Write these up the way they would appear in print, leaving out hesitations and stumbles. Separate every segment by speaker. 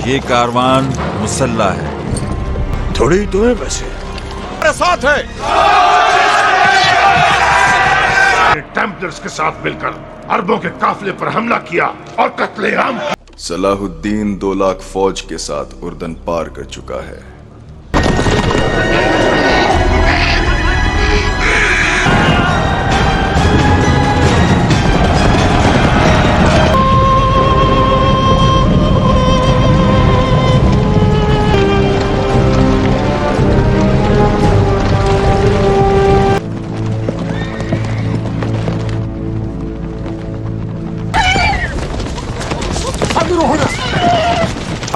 Speaker 1: یہ کاروان مسلح ہے.
Speaker 2: تھوڑی تو ہے ویسے.
Speaker 1: میرے ساتھ ہے.
Speaker 2: ٹیمپلرز کے ساتھ مل کر عربوں کے قافلے پر حملہ کیا اور قتل عام.
Speaker 3: صلاح الدین 2 لاکھ فوج کے ساتھ اردن پار کر چکا ہے.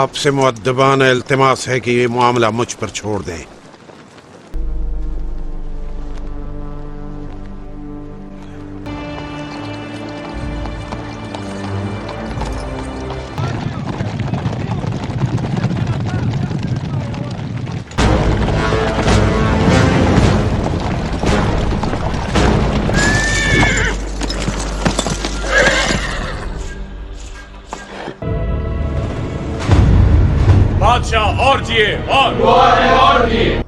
Speaker 4: آپ سے مؤدبانہ التماس ہے کہ یہ معاملہ مجھ پر چھوڑ دیں.
Speaker 5: بادشاہ اور جیے اور جیے.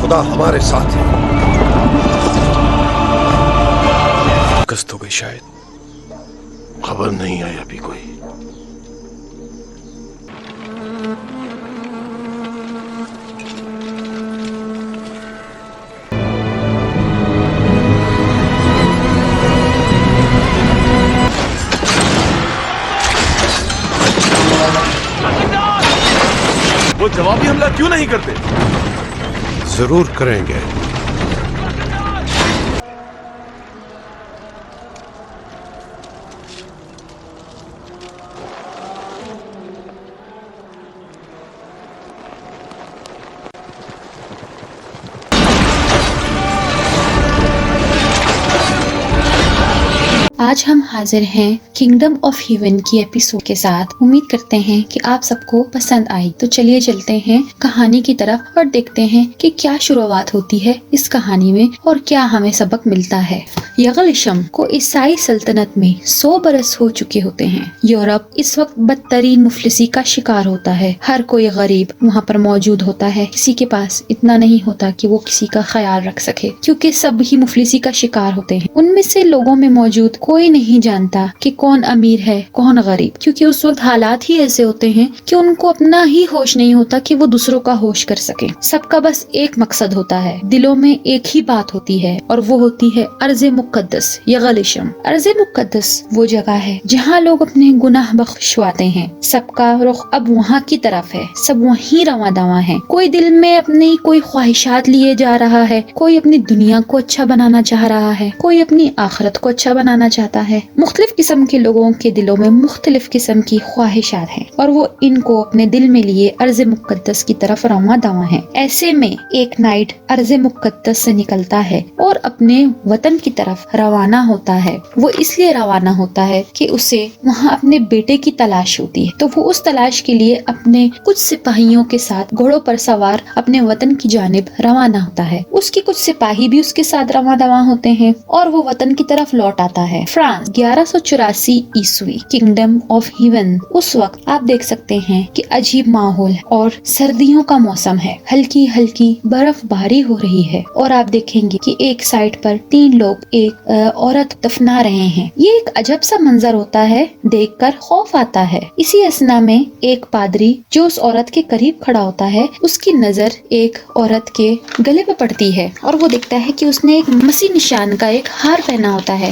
Speaker 2: خدا ہمارے ساتھ ہے.
Speaker 6: گست ہو گئی شاید.
Speaker 2: خبر نہیں آئی ابھی کوئی.
Speaker 5: وہ جوابی حملہ کیوں نہیں کرتے؟
Speaker 4: ضرور کریں گے.
Speaker 7: آج ہم حاضر ہیں کنگڈم آف ہیون کی ایپیسوڈ کے ساتھ. امید کرتے ہیں کہ آپ سب کو پسند آئی. تو چلیے چلتے ہیں کہانی کی طرف اور دیکھتے ہیں کہ کیا شروعات ہوتی ہے اس کہانی میں اور کیا ہمیں سبق ملتا ہے. یغلشم کو عیسائی سلطنت میں 100 برس ہو چکے ہوتے ہیں. یورپ اس وقت بدترین مفلسی کا شکار ہوتا ہے. ہر کوئی غریب وہاں پر موجود ہوتا ہے. کسی کے پاس اتنا نہیں ہوتا کہ وہ کسی کا خیال رکھ سکے کیونکہ سب ہی مفلسی کا شکار ہوتے ہیں. ان میں سے لوگوں میں موجود کوئی نہیں جانتا کہ کون امیر ہے کون غریب، کیونکہ اس وقت حالات ہی ایسے ہوتے ہیں کہ ان کو اپنا ہی ہوش نہیں ہوتا کہ وہ دوسروں کا ہوش کر سکے. سب کا بس ایک مقصد ہوتا ہے، دلوں میں ایک ہی بات ہوتی ہے اور وہ ہوتی ہے ارض مقدس یغلشم. ارض مقدس وہ جگہ ہے جہاں لوگ اپنے گناہ بخشواتے ہیں. سب کا رخ اب وہاں کی طرف ہے، سب وہیں رواں دواں ہیں. کوئی دل میں اپنی کوئی خواہشات لیے جا رہا ہے، کوئی اپنی دنیا کو اچھا بنانا چاہ رہا ہے، کوئی اپنی آخرت کو اچھا بنانا چاہتا ہے. مختلف قسم کے لوگوں کے دلوں میں مختلف قسم کی خواہشات ہیں اور وہ ان کو اپنے دل میں لیے ارض مقدس کی طرف رواں دواں ہیں. ایسے میں ایک نائٹ ارض مقدس سے نکلتا ہے اور اپنے وطن کی طرف روانہ ہوتا ہے. وہ اس لیے روانہ ہوتا ہے کہ اسے وہاں اپنے بیٹے کی تلاش ہوتی ہے. تو وہ اس تلاش کے لیے اپنے کچھ سپاہیوں کے ساتھ گھوڑوں پر سوار اپنے وطن کی جانب روانہ ہوتا ہے. اس کی کچھ سپاہی بھی اس کے ساتھ رواں دواں ہوتے ہیں اور وہ وطن کی طرف لوٹ آتا ہے. فرانس 1184 عیسوی. Kingdom of heaven. اس وقت آپ دیکھ سکتے ہیں کہ عجیب ماحول اور سردیوں کا موسم ہے. ہلکی ہلکی برف باری ہو رہی ہے اور آپ دیکھیں گے کہ ایک سائڈ پر 3 لوگ ایک عورت دفنا رہے ہیں. یہ ایک عجب سا منظر ہوتا ہے، دیکھ کر خوف آتا ہے. اسی اسنا میں ایک پادری جو اس عورت کے قریب کھڑا ہوتا ہے، اس کی نظر ایک عورت کے گلے پہ پڑتی ہے اور وہ دیکھتا ہے کہ اس نے ایک مسیح نشان کا ایک ہار پہنا ہوتا ہے.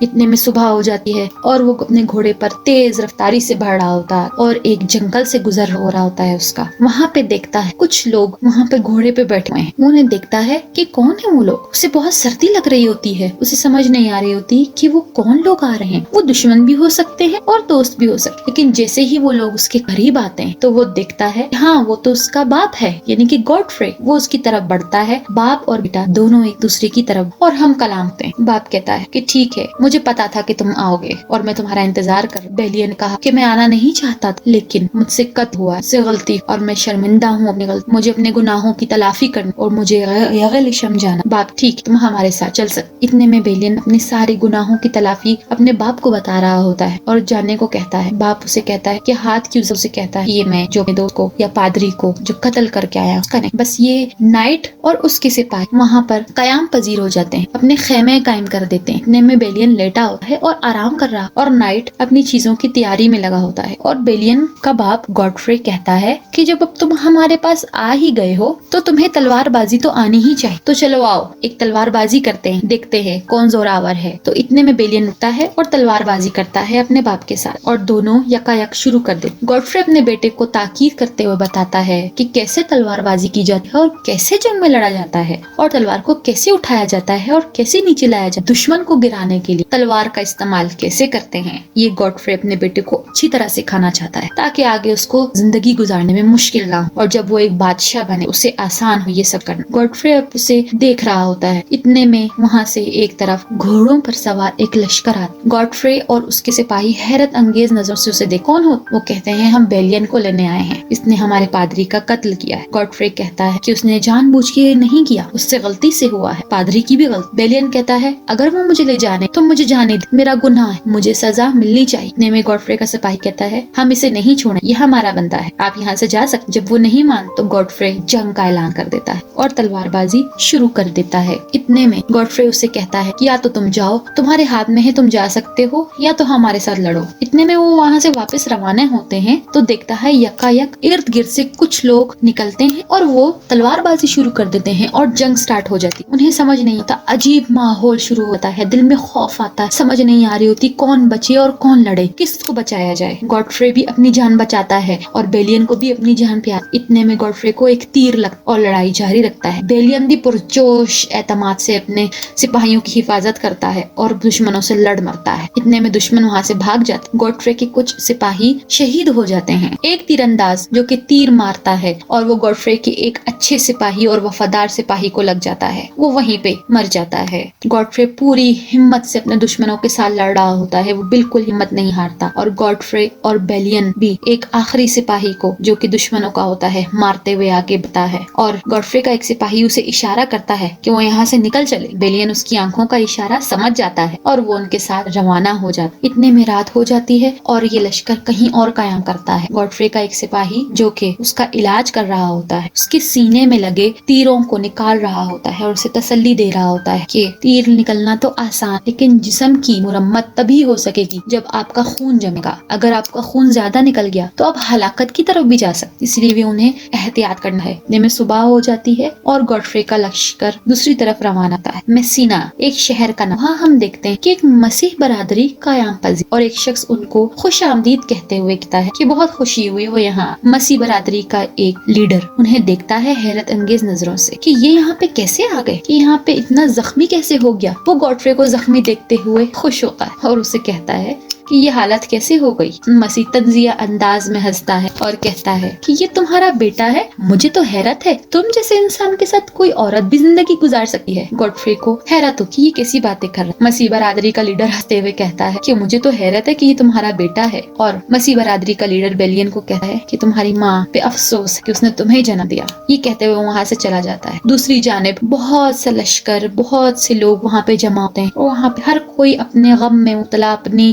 Speaker 7: اتنے میں صبح ہو جاتی ہے اور وہ اپنے گھوڑے پر تیز رفتاری سے بڑھ رہا ہوتا ہے اور ایک جنگل سے گزر ہو رہا ہوتا ہے اس کا. وہاں پہ دیکھتا ہے کچھ لوگ وہاں پہ گھوڑے پہ بیٹھے ہوئے ہیں. انہیں دیکھتا ہے کہ کون ہے وہ لوگ. اسے بہت سردی لگ رہی ہوتی ہے. اسے سمجھ نہیں آ رہی ہوتی کہ وہ کون لوگ آ رہے ہیں. وہ دشمن بھی ہو سکتے ہیں اور دوست بھی ہو سکتے ہیں. لیکن جیسے ہی وہ لوگ اس کے قریب آتے ہیں تو وہ دیکھتا ہے ہاں وہ تو اس کا باپ ہے یعنی کہ گاڈفرے. وہ اس کی طرف بڑھتا ہے. باپ اور بیٹا دونوں ایک دوسرے کی طرف اور ہم کلام ہوتے ہیں. باپ کہتا ہے کہ ٹھیک ہے مجھے پتا تھا کہ تم آؤ گے اور میں تمہارا انتظار کر. بیلیے نے کہا کہ میں آنا نہیں چاہتا تھا لیکن مجھ سے قط ہوا سے غلطی اور میں شرمندہ ہوں اپنی غلطی. مجھے اپنے گناہوں کی تلافی کرنا اور مجھے یغل شم جانا. باپ ٹھیک تم ہمارے ساتھ چل سکتے. اتنے میں بیلین اپنے سارے گناہوں کی تلافی اپنے باپ کو بتا رہا ہوتا ہے اور جانے کو کہتا ہے. باپ اسے کہتا ہے کہ ہاتھ کیوں سے کہتا ہے یہ میں جو اپنے دوست کو یا پادری کو جو قتل کر کے آیا اس کا نہیں. بس یہ نائٹ اور اس کے سپاہی وہاں پر قیام پذیر ہو جاتے ہیں. اپنے خیمے قائم کر دیتے ہیں. اتنے میں بیلین لیٹا ہوتا ہے اور آرام کر رہا اور نائٹ اپنی چیزوں کی تیاری میں لگا ہوتا ہے. اور بیلین کا باپ گاڈفرے کہتا ہے کہ جب اب تم ہمارے پاس آ ہی گئے ہو تو تمہیں تلوار بازی تو آنی ہی چاہیے. تو چلو آؤ ایک تلوار بازی کرتے ہیں دیکھتے ہیں کون زوراور ہے. تو اتنے میں بیلین اٹھتا ہے اور تلوار بازی کرتا ہے اپنے باپ کے ساتھ اور دونوں یکا یک شروع کر دیتے. گاڈفرے اپنے بیٹے کو تاکید کرتے ہوئے بتاتا ہے کہ کیسے تلوار بازی کی جاتی ہے اور کیسے جنگ میں لڑا جاتا ہے اور تلوار کو کیسے اٹھایا جاتا ہے اور کیسے نیچے لایا جاتا ہے. دشمن کو گرانے کے لیے تلوار کا استعمال کیسے کرتے ہیں یہ گاڈفرے اپنے بیٹے کو اچھی طرح سکھانا چاہتا ہے تاکہ آگے اس کو زندگی گزارنے میں مشکل نہ ہو اور جب وہ ایک بادشاہ بنے اسے آسان ہو یہ سب کرنا. گاڈفرے اب اسے دیکھ رہا ہوتا ہے. اتنے میں وہاں سے ایک طرف گھوڑوں پر سوار ایک لشکر آتا. گاڈفرے اور اس کے سپاہی حیرت انگیز نظر سے اسے دیکھ. کون ہو؟ وہ کہتے ہیں ہم بیلین کو لینے آئے ہیں. اس نے ہمارے پادری کا قتل کیا ہے. گاڈفرے کہتا ہے کہ اس نے جان بوجھ کے نہیں کیا اس سے غلطی سے ہوا ہے. پادری کی بھی غلطی. بیلین کہتا ہے اگر وہ مجھے لے جانے تو مجھے جانے دے. میرا گناہ ہے مجھے سزا ملنی چاہیے. اتنے میں گاڈفرے کا سپاہی کہتا ہے ہم اسے نہیں چھوڑیں یہ ہمارا بندہ ہے آپ یہاں سے جا سکتے. جب وہ نہیں مان تو گاڈفرے جنگ کا اعلان کر دیتا ہے اور تلوار بازی شروع کر دیتا ہے. اتنے میں گاڈفرے اسے کہتا ہے کہ یا تو تم جاؤ تمہارے ہاتھ میں ہے تم جا سکتے ہو یا تو ہمارے ساتھ لڑو. اتنے میں وہ وہاں سے واپس روانہ ہوتے ہیں تو دیکھتا ہے یکا یک ارد گرد سے کچھ لوگ نکلتے ہیں اور وہ تلوار بازی شروع کر دیتے ہیں اور جنگ سٹارٹ ہو جاتی. انہیں سمجھ نہیں ہوتا. عجیب ماحول شروع ہوتا ہے. دل میں خوف آتا ہے. سمجھ نہیں آ رہی ہوتی کون بچے اور کون لڑے کس کو بچایا جائے. گاڈفرے بھی اپنی جان بچاتا ہے اور بیلین کو بھی اپنی جان پیار. اتنے میں گاڈفرے کو ایک تیر لگتا اور لڑائی جاری رکھتا ہے. بیلین بھی پرجوش اعتماد سے اپنے سپاہیوں کی حفاظت کرتا ہے اور دشمنوں سے لڑ مرتا ہے. اتنے میں دشمن وہاں سے بھاگ جاتے. گاڈفرے کے کچھ سپاہی شہید ہو جاتے ہیں. ایک تیر انداز جو کہ تیر مارتا ہے اور وہ گاڈفرے کے ایک اچھے سپاہی اور وفادار سپاہی کو لگ جاتا ہے. وہ وہیں پہ مر جاتا ہے. گاڈفرے پوری ہمت سے اپنے دشمنوں کے ساتھ لڑ رہا ہوتا ہے. وہ بالکل ہمت نہیں ہارتا اور گاڈفرے اور بیلین بھی ایک آخری سپاہی کو جو کہ دشمنوں کا ہوتا ہے مارتے ہوئے آگے بتا ہے اور گاڈفرے کا ایک سپاہی اسے اشارہ کرتا ہے کہ وہ یہاں سے نکل چلے. بیلین اس کی آنکھوں کا اشارہ سمجھ جاتا ہے اور وہ ان کے ساتھ روانہ ہو جاتا. اتنے میں رات ہو جاتی ہے اور یہ لشکر کہیں اور قیام کرتا ہے. گاڈفرے کا ایک سپاہی جو کہ اس کا علاج کر رہا ہوتا ہے اس کے سینے میں لگے تیروں کو نکال رہا ہوتا ہے اور اسے تسلی دے رہا ہوتا ہے کہ تیر نکلنا تو آسان لیکن جسم کی مرمت تبھی ہو سکے گی جب آپ کا خون جمے گا. اگر آپ کا خون زیادہ نکل گیا تو آپ ہلاکت کی طرف بھی جا سکتے. اس لیے بھی انہیں احتیاط کرنا ہے. میں صبح ہو جاتی ہے اور گاڈفرے کا لشکر دوسری طرف روانہ ہوتا ہے. میسینا ایک شہر کا نام. وہاں ہم دیکھتے ہیں کہ ایک مسیح برادری قیام پذیر اور ایک شخص ان کو خوش آمدید کہتے ہوئے کہتا ہے کہ بہت خوشی ہوئی. وہ یہاں مسیح برادری کا ایک لیڈر انہیں دیکھتا ہے حیرت انگیز نظروں سے کہ یہ یہاں پہ کیسے آ گئے کہ یہاں پہ اتنا زخمی کیسے ہو گیا. وہ گاڈفرے کو زخمی دیکھتے ہوئے خوش ہوتا ہے اور اسے کہتا ہے کہ یہ حالت کیسے ہو گئی. مسیح طنزیہ انداز میں ہنستا ہے اور کہتا ہے کہ یہ تمہارا بیٹا ہے. مجھے تو حیرت ہے تم جیسے انسان کے ساتھ کوئی عورت بھی زندگی گزار سکتی ہے. گاڈفرے کو حیرت ہو کہ یہ کیسی باتیں کر رہا ہے. مسیح برادری کا لیڈر ہنستے ہوئے کہتا ہے کہ مجھے تو حیرت ہے کہ یہ تمہارا بیٹا ہے. اور مسیح برادری کا لیڈر بیلین کو کہتا ہے کہ تمہاری ماں پہ افسوس کہ اس نے تمہیں جنم دیا. یہ کہتے ہوئے وہاں سے چلا جاتا ہے. دوسری جانب بہت سے لشکر بہت سے لوگ وہاں پہ جمع ہوتے ہیں اور وہاں پہ ہر کوئی اپنے غم میں مبتلا اپنی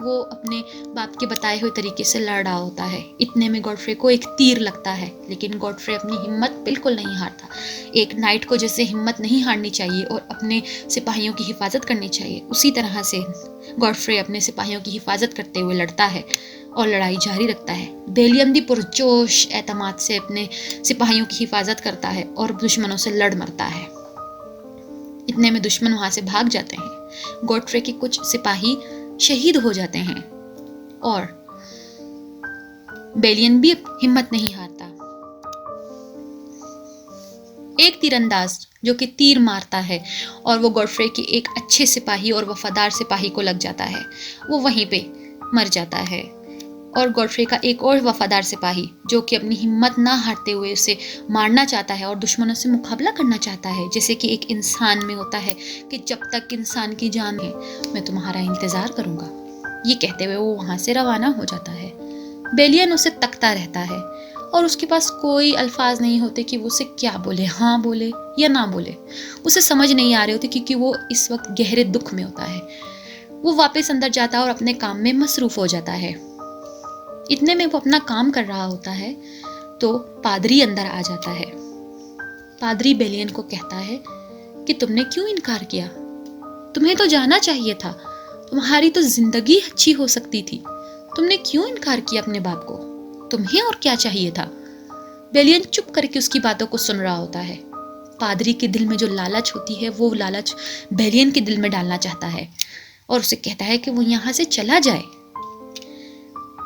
Speaker 7: وہ اپنے باپ کے بتائے ہوئے طریقے سے لڑ رہا ہوتا ہے. اتنے میں گوڈفرے کو ایک تیر لگتا ہے، لیکن گوڈفرے اپنی ہمت بالکل نہیں ہارتا. ایک نائٹ کو جیسے ہمت نہیں ہارنی چاہیے اور اپنے سپاہیوں کی حفاظت کرنی چاہیے، اسی طرح سے گوڈفرے اپنے سپاہیوں کی حفاظت کرتے ہوئے لڑتا ہے اور لڑائی جاری رکھتا ہے. بیلیم بھی پرجوش اعتماد سے اپنے سپاہیوں کی حفاظت کرتا ہے اور دشمنوں سے لڑ مرتا ہے. اتنے میں دشمن وہاں سے بھاگ جاتے ہیں. گوڈفرے کے کچھ سپاہی شہید ہو جاتے ہیں اور بیلین بھی ہمت نہیں ہارتا. ایک تیر انداز جو کہ تیر مارتا ہے اور وہ گوڈفرے کے ایک اچھے سپاہی اور وفادار سپاہی کو لگ جاتا ہے، وہ وہیں پہ مر جاتا ہے. اور گوڈفرے کا ایک اور وفادار سپاہی جو کہ اپنی ہمت نہ ہارتے ہوئے اسے مارنا چاہتا ہے اور دشمنوں سے مقابلہ کرنا چاہتا ہے، جیسے کہ ایک انسان میں ہوتا ہے کہ جب تک انسان کی جان ہے میں تمہارا انتظار کروں گا، یہ کہتے ہوئے وہ وہاں سے روانہ ہو جاتا ہے. بیلین اسے تکتا رہتا ہے اور اس کے پاس کوئی الفاظ نہیں ہوتے کہ وہ اسے کیا بولے، ہاں بولے یا نہ بولے. اسے سمجھ نہیں آ رہے ہوتے کیونکہ وہ اس وقت گہرے دکھ میں ہوتا ہے. وہ واپس اندر جاتا ہے اور اپنے کام میں مصروف ہو جاتا ہے. اتنے میں وہ اپنا کام کر رہا ہوتا ہے تو پادری اندر آ جاتا ہے. پادری بیلین کو کہتا ہے کہ تم نے کیوں انکار کیا؟ تمہیں تو جانا چاہیے تھا، تمہاری تو زندگی اچھی ہو سکتی تھی. تم نے کیوں انکار کیا اپنے باپ کو؟ تمہیں اور کیا چاہیے تھا؟ بیلین چپ کر کے اس کی باتوں کو سن رہا ہوتا ہے. پادری کے دل میں جو لالچ ہوتی ہے وہ لالچ بیلین کے دل میں ڈالنا چاہتا ہے اور اسے کہتا ہے کہ وہ یہاں سے چلا جائے.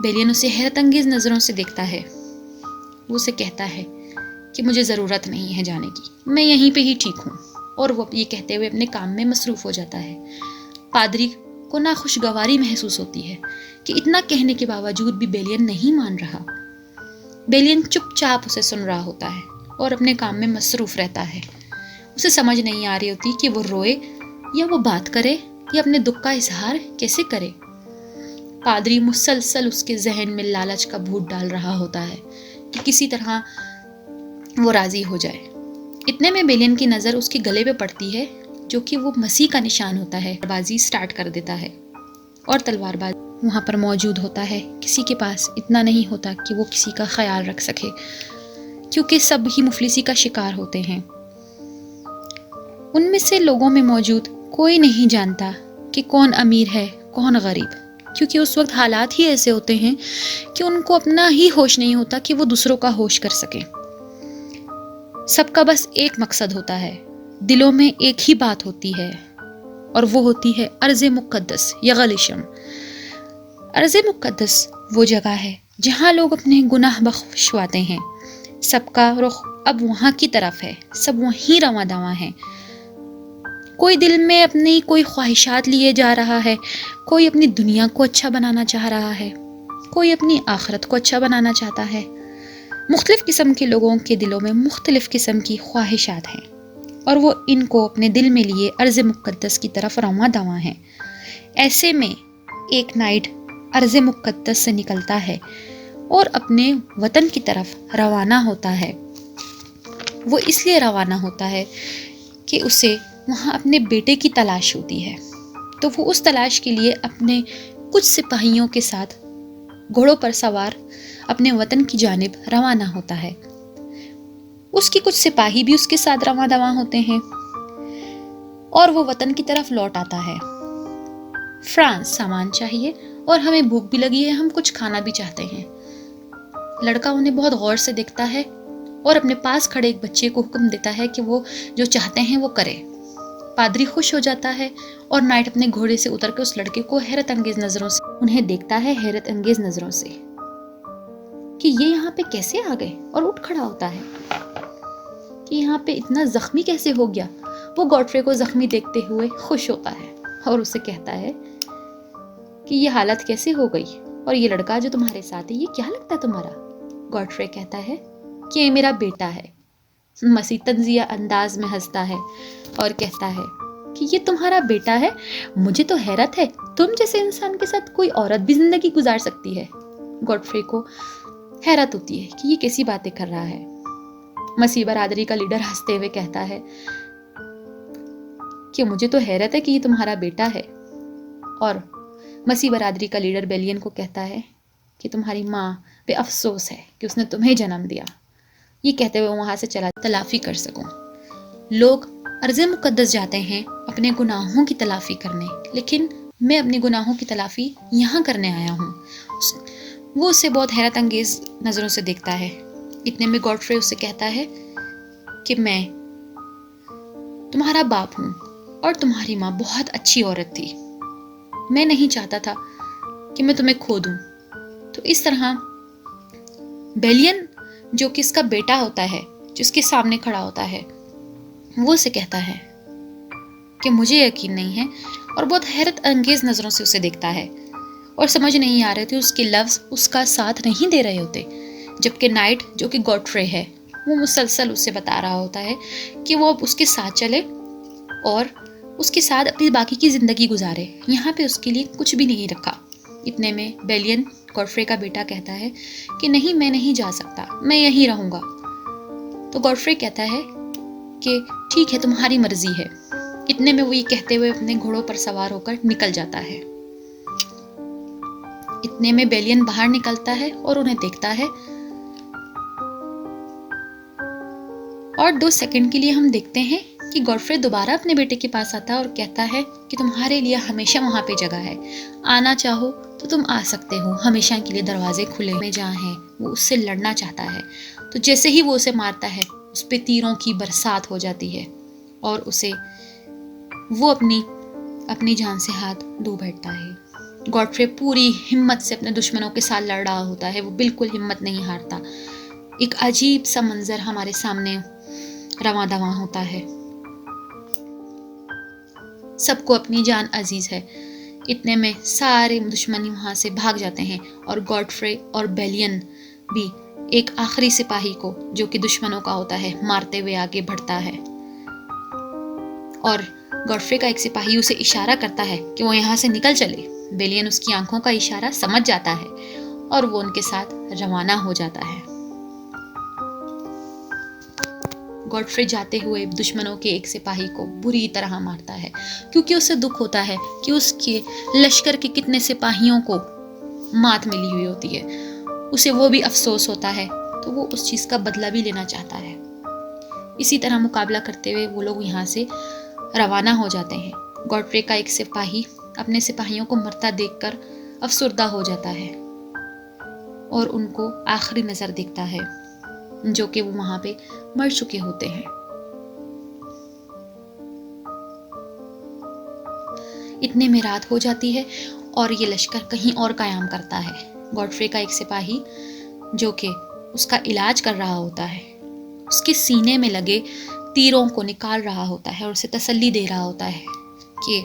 Speaker 7: بیلین اسے حیرت انگیز نظروں سے دیکھتا ہے. وہ اسے کہتا ہے کہ مجھے ضرورت نہیں ہے جانے کی، میں یہیں پہ ہی ٹھیک ہوں. اور وہ یہ کہتے ہوئے اپنے کام میں مصروف ہو جاتا ہے. پادری کو ناخوشگواری محسوس ہوتی ہے کہ اتنا کہنے کے باوجود بھی بیلین نہیں مان رہا. بیلین چپ چاپ اسے سن رہا ہوتا ہے اور اپنے کام میں مصروف رہتا ہے. اسے سمجھ نہیں آ رہی ہوتی کہ وہ روئے یا وہ بات کرے یا اپنے دکھ کا اظہار کیسے کرے. پادری مسلسل اس کے ذہن میں لالچ کا بھوت ڈال رہا ہوتا ہے کہ کسی طرح وہ راضی ہو جائے. اتنے میں بیلین کی نظر اس کے گلے پہ پڑتی ہے جو کہ وہ مسیح کا نشان ہوتا ہے. بازی سٹارٹ کر دیتا ہے اور تلوار باز وہاں پر موجود ہوتا ہے. کسی کے پاس اتنا نہیں ہوتا کہ وہ کسی کا خیال رکھ سکے کیونکہ سب ہی مفلسی کا شکار ہوتے ہیں. ان میں سے لوگوں میں موجود کوئی نہیں جانتا کہ کون امیر ہے کون غریب، کیونکہ اس وقت حالات ہی ایسے ہوتے ہیں کہ ان کو اپنا ہی ہوش نہیں ہوتا کہ وہ دوسروں کا ہوش کر سکیں. سب کا بس ایک مقصد ہوتا ہے، دلوں میں ایک ہی بات ہوتی ہے اور وہ ہوتی ہے ارض مقدس یا غلیشم. ارض مقدس وہ جگہ ہے جہاں لوگ اپنے گناہ بخشواتے ہیں. سب کا رخ اب وہاں کی طرف ہے، سب وہیں رواں دواں ہیں. کوئی دل میں اپنی کوئی خواہشات لیے جا رہا ہے، کوئی اپنی دنیا کو اچھا بنانا چاہ رہا ہے، کوئی اپنی آخرت کو اچھا بنانا چاہتا ہے. مختلف قسم کے لوگوں کے دلوں میں مختلف قسم کی خواہشات ہیں اور وہ ان کو اپنے دل میں لیے ارض مقدس کی طرف رواں دواں ہیں. ایسے میں ایک نائٹ ارض مقدس سے نکلتا ہے اور اپنے وطن کی طرف روانہ ہوتا ہے. وہ اس لیے روانہ ہوتا ہے کہ اسے وہاں اپنے بیٹے کی تلاش ہوتی ہے. تو وہ اس تلاش کے لیے اپنے کچھ سپاہیوں کے ساتھ گھوڑوں پر سوار اپنے وطن کی جانب روانہ ہوتا ہے. اس کی کچھ سپاہی بھی اس کے ساتھ رواں دواں ہوتے ہیں اور وہ وطن کی طرف لوٹ آتا ہے. فرانس سامان چاہیے اور ہمیں بھوک بھی لگی ہے، ہم کچھ کھانا بھی چاہتے ہیں. لڑکا انہیں بہت غور سے دیکھتا ہے اور اپنے پاس کھڑے ایک بچے کو حکم دیتا ہے کہ وہ جو چاہتے ہیں وہ کرے. پادری خوش ہو جاتا ہے اور نائٹ اپنے گھوڑے سے اتر کے اس لڑکے کو حیرت انگیز نظروں سے انہیں دیکھتا ہے حیرت انگیز نظروں سے کہ یہ یہاں پہ کیسے آ گئے، اور اٹھ کھڑا ہوتا ہے کہ یہاں پہ اتنا زخمی کیسے ہو گیا. وہ گوڈفرے کو زخمی دیکھتے ہوئے خوش ہوتا ہے اور اسے کہتا ہے کہ یہ حالت کیسے ہو گئی، اور یہ لڑکا جو تمہارے ساتھ ہے یہ کیا لگتا ہے تمہارا؟ گوڈفرے کہتا ہے کہ یہ میرا بیٹا ہے. مسیح طنزیہ انداز میں ہنستا ہے اور کہتا ہے کہ یہ تمہارا بیٹا ہے؟ مجھے تو حیرت ہے، تم جیسے انسان کے ساتھ کوئی عورت بھی زندگی گزار سکتی ہے. گوڈفرے کو حیرت ہوتی ہے کہ یہ کیسی باتیں کر رہا ہے. مسیح برادری کا لیڈر ہنستے ہوئے کہتا ہے کہ مجھے تو حیرت ہے کہ یہ تمہارا بیٹا ہے، اور مسیح برادری کا لیڈر بیلین کو کہتا ہے کہ تمہاری ماں بے افسوس ہے کہ اس نے تمہیں جنم دیا. یہ کہتے ہوئے وہاں سے چلا تلافی کر سکوں. لوگ ارض مقدس جاتے ہیں اپنے گناہوں کی تلافی کرنے، لیکن میں اپنے گناہوں کی تلافی یہاں کرنے آیا ہوں. وہ اسے بہت حیرت انگیز نظروں سے دیکھتا ہے. اتنے میں گاڈفرے اس سے کہتا ہے کہ میں تمہارا باپ ہوں اور تمہاری ماں بہت اچھی عورت تھی. میں نہیں چاہتا تھا کہ میں تمہیں کھو دوں. تو اس طرح بیلین جو کہ اس کا بیٹا ہوتا ہے، جس کے سامنے کھڑا ہوتا ہے، وہ اسے کہتا ہے کہ مجھے یقین نہیں ہے، اور بہت حیرت انگیز نظروں سے اسے دیکھتا ہے اور سمجھ نہیں آ رہے تھے اس کے لفظ اس کا ساتھ نہیں دے رہے ہوتے. جبکہ نائٹ جو کہ گاڈفرے ہے وہ مسلسل اسے بتا رہا ہوتا ہے کہ وہ اب اس کے ساتھ چلے اور اس کے ساتھ اپنی باقی کی زندگی گزارے. یہاں پہ اس کے لیے کچھ بھی نہیں رکھا. اتنے میں بیلین گاڈفرے کا بیٹا کہتا ہے کہ نہیں، میں نہیں جا سکتا، میں یہیں رہوں گا. تو گاڈفرے کہتا ہے کہ ٹھیک ہے، تمہاری مرضی ہے. اتنے میں وہ یہ کہتے ہوئے اپنے گھوڑوں پر سوار ہو کر نکل جاتا ہے. اتنے میں بیلین باہر نکلتا ہے اور انہیں دیکھتا ہے، اور 2 سیکنڈ کے لیے ہم دیکھتے ہیں کہ گاڈفرے دوبارہ اپنے بیٹے کے پاس آتا ہے اور کہتا ہے کہ تمہارے لیے ہمیشہ وہاں پہ جگہ ہے، آنا چاہو تو تم آ سکتے ہو، ہمیشہ کے لیے دروازے کھلے میں جہاں ہیں. وہ اس سے لڑنا چاہتا ہے، تو جیسے ہی وہ اسے مارتا ہے اس پہ تیروں کی برسات ہو جاتی ہے اور اسے وہ اپنی جان سے ہاتھ دھو بیٹھتا ہے. گاڈفرے پوری ہمت سے اپنے دشمنوں کے ساتھ لڑ رہا ہوتا ہے. وہ بالکل ہمت نہیں ہارتا. ایک عجیب سا منظر ہمارے سامنے رواں دواں ہوتا ہے. سب کو اپنی جان عزیز ہے. اتنے میں سارے دشمنی وہاں سے بھاگ جاتے ہیں اور گاڈفرے اور بیلین بھی ایک آخری سپاہی کو جو کہ دشمنوں کا ہوتا ہے مارتے ہوئے آگے بڑھتا ہے. اور گاڈفرے کا ایک سپاہی اسے اشارہ کرتا ہے کہ وہ یہاں سے نکل چلے. بیلین اس کی آنکھوں کا اشارہ سمجھ جاتا ہے اور وہ ان کے ساتھ روانہ ہو جاتا ہے. گاڈفرے جاتے ہوئے دشمنوں کے ایک سپاہی کو بری طرح مارتا ہے کیونکہ اسے دکھ ہوتا ہے کہ اس کے لشکر کے کتنے سپاہیوں کو مات ملی ہوئی ہوتی ہے. اسے وہ بھی افسوس ہوتا ہے تو وہ اس چیز کا بدلہ بھی لینا چاہتا ہے. اسی طرح مقابلہ کرتے ہوئے وہ لوگ یہاں سے روانہ ہو جاتے ہیں. گاڈفرے کا ایک سپاہی اپنے سپاہیوں کو مرتا دیکھ کر افسردہ ہو جاتا ہے اور ان کو آخری نظر دیکھتا ہے جو کہ وہ وہاں پہ مر چکے ہوتے ہیں. اتنے میں رات ہو جاتی ہے اور یہ لشکر کہیں اور قیام کرتا ہے. گاڈفرے کا ایک سپاہی جو کہ اس کا علاج کر رہا ہوتا ہے اس کے سینے میں لگے تیروں کو نکال رہا ہوتا ہے اور اسے تسلی دے رہا ہوتا ہے کہ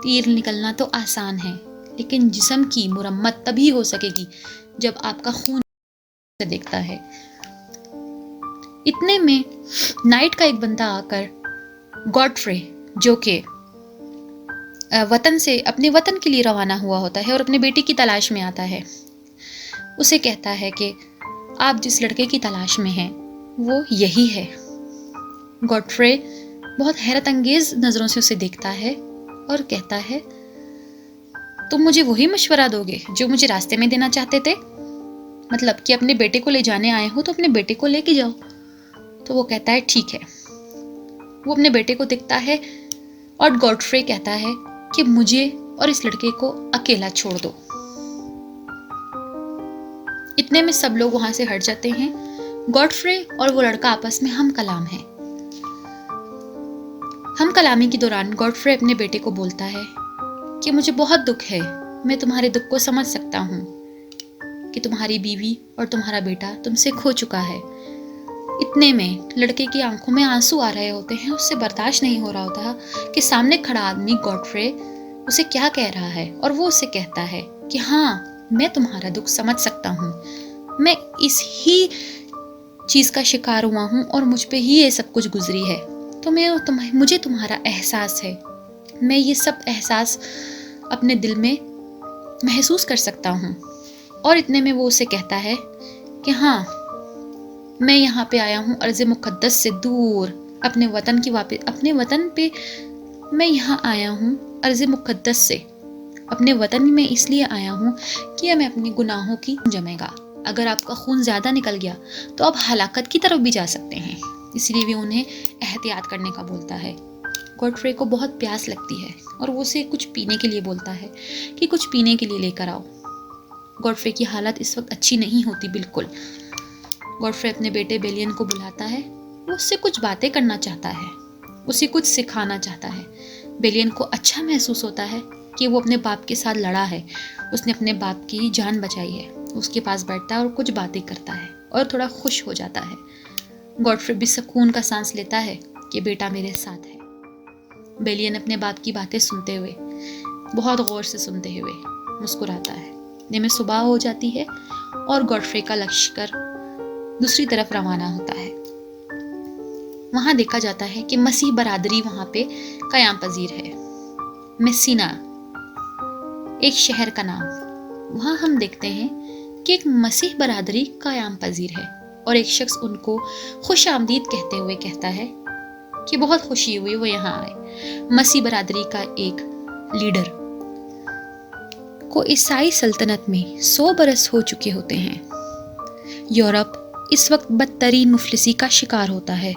Speaker 7: تیر نکلنا تو آسان ہے لیکن جسم کی مرمت تبھی ہو سکے گی جب آپ کا خون سے دیکھتا ہے. اتنے میں نائٹ کا ایک بندہ آ کر گاڈفرے جو کہ اپنے وطن کے لیے روانہ ہوا ہوتا ہے اور اپنے بیٹے کی تلاش میں آتا ہے، اسے کہتا ہے کہ آپ جس لڑکے کی تلاش میں ہیں وہ یہی ہے. گاڈفرے بہت حیرت انگیز نظروں سے اسے دیکھتا ہے اور کہتا ہے تم مجھے وہی مشورہ دو گے جو مجھے راستے میں دینا چاہتے تھے؟ مطلب کہ اپنے بیٹے کو لے جانے آئے ہو تو اپنے بیٹے کو لے کے جاؤ. تو وہ کہتا ہے ٹھیک ہے. وہ اپنے بیٹے کو دیکھتا ہے اور گاڈفرے کہتا ہے کہ مجھے اور اس لڑکے کو اکیلا چھوڑ دو. اتنے میں سب لوگ وہاں سے ہٹ جاتے ہیں. گاڈفرے اور وہ لڑکا آپس میں ہم کلام ہیں. ہم کلامی کے دوران گاڈفرے اپنے بیٹے کو بولتا ہے کہ مجھے بہت دکھ ہے، میں تمہارے دکھ کو سمجھ سکتا ہوں کہ تمہاری بیوی اور تمہارا بیٹا تم سے کھو چکا ہے. اتنے میں لڑکے کی آنکھوں میں آنسو آ رہے ہوتے ہیں. اس سے برداشت نہیں ہو رہا ہوتا کہ سامنے کھڑا آدمی گاڈفرے اسے کیا کہہ رہا ہے اور وہ اسے کہتا ہے کہ ہاں میں تمہارا دکھ سمجھ سکتا ہوں، میں اس ہی چیز کا شکار ہوا ہوں اور مجھ پہ ہی یہ سب کچھ گزری ہے، تو مجھے تمہارا احساس ہے، میں یہ سب احساس اپنے دل میں محسوس کر سکتا ہوں. اور اتنے میں وہ اسے کہتا ہے کہ ہاں میں یہاں پہ آیا ہوں ارض مقدس سے دور، اپنے وطن پہ میں یہاں آیا ہوں ارض مقدس سے، اپنے وطن میں اس لیے آیا ہوں کہ میں اپنے گناہوں کی جمے گا. اگر آپ کا خون زیادہ نکل گیا تو آپ ہلاکت کی طرف بھی جا سکتے ہیں. اس لیے بھی انہیں احتیاط کرنے کا بولتا ہے. گوڈفرے کو بہت پیاس لگتی ہے اور وہ اسے کچھ پینے کے لیے بولتا ہے کہ کچھ پینے کے لیے لے کر آؤ. گوڈفرے کی حالت اس وقت اچھی نہیں ہوتی بالکل. گوڈفرے اپنے بیٹے بیلین کو بلاتا ہے. وہ اس سے کچھ باتیں کرنا چاہتا ہے, اسے کچھ سکھانا چاہتا ہے. بیلین کو اچھا محسوس ہوتا ہے کہ وہ اپنے باپ کے ساتھ لڑا ہے, اس نے اپنے باپ کی جان بچائی ہے. اس کے پاس بیٹھتا ہے اور کچھ باتیں کرتا ہے اور تھوڑا خوش ہو جاتا ہے. گوڈفرے بھی سکون کا سانس لیتا ہے کہ بیٹا میرے ساتھ ہے. بیلین اپنے باپ کی باتیں سنتے ہوئے, بہت غور سے سنتے ہوئے مسکراتا ہے. دن میں صبح ہو جاتی ہے اور گوڈفرے کا لشکر دوسری طرف روانہ ہوتا ہے. وہاں دیکھا جاتا ہے کہ مسیح برادری وہاں پہ قیام پذیر ہے. میسینا ایک شہر کا نام. وہاں ہم دیکھتے ہیں کہ ایک مسیح برادری قیام پذیر ہے اور ایک شخص ان کو خوش آمدید کہتے ہوئے کہتا ہے کہ بہت خوشی ہوئی وہ یہاں آئے. مسیح برادری کا ایک لیڈر کو عیسائی سلطنت میں 100 برس ہو چکے ہوتے ہیں. یورپ اس وقت بدترین مفلسی کا شکار ہوتا ہے.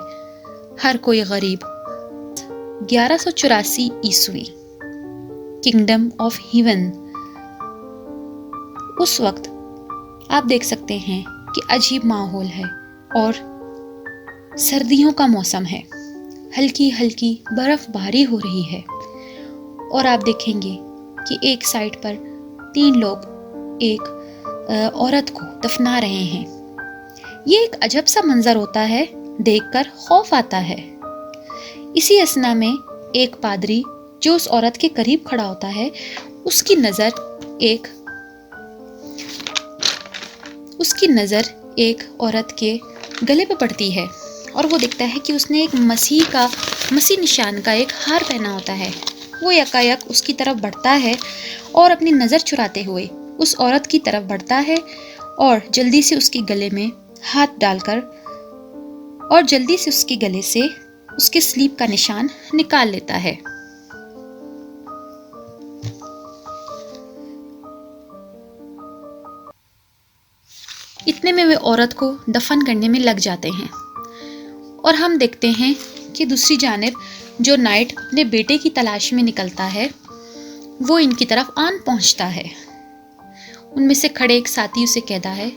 Speaker 7: ہر کوئی غریب. 1184 عیسوی. Kingdom of heaven. اس وقت آپ دیکھ سکتے ہیں کہ عجیب ماحول ہے اور سردیوں کا موسم ہے. ہلکی ہلکی برف باری ہو رہی ہے اور آپ دیکھیں گے کہ ایک سائڈ پر 3 لوگ ایک عورت کو دفنا رہے ہیں. یہ ایک عجب سا منظر ہوتا ہے, دیکھ کر خوف آتا ہے. اسی اثنا میں ایک پادری جو اس عورت کے قریب کھڑا ہوتا ہے, اس کی نظر ایک عورت کے گلے پہ پڑتی ہے اور وہ دیکھتا ہے کہ اس نے ایک مسیح نشان کا ایک ہار پہنا ہوتا ہے. وہ یکایک اس کی طرف بڑھتا ہے اور اپنی نظر چراتے ہوئے اس عورت کی طرف بڑھتا ہے اور جلدی سے اس کے گلے میں ہاتھ ڈال کر اور جلدی سے اس کے گلے سے اس کے سلیب کا نشان نکال لیتا ہے. اتنے میں وہ عورت کو دفن کرنے میں لگ جاتے ہیں اور ہم دیکھتے ہیں کہ دوسری جانب جو نائٹ اپنے بیٹے کی تلاش میں نکلتا ہے وہ ان کی طرف آن پہنچتا ہے. ان میں سے کھڑے ایک ساتھی اسے کہتا ہے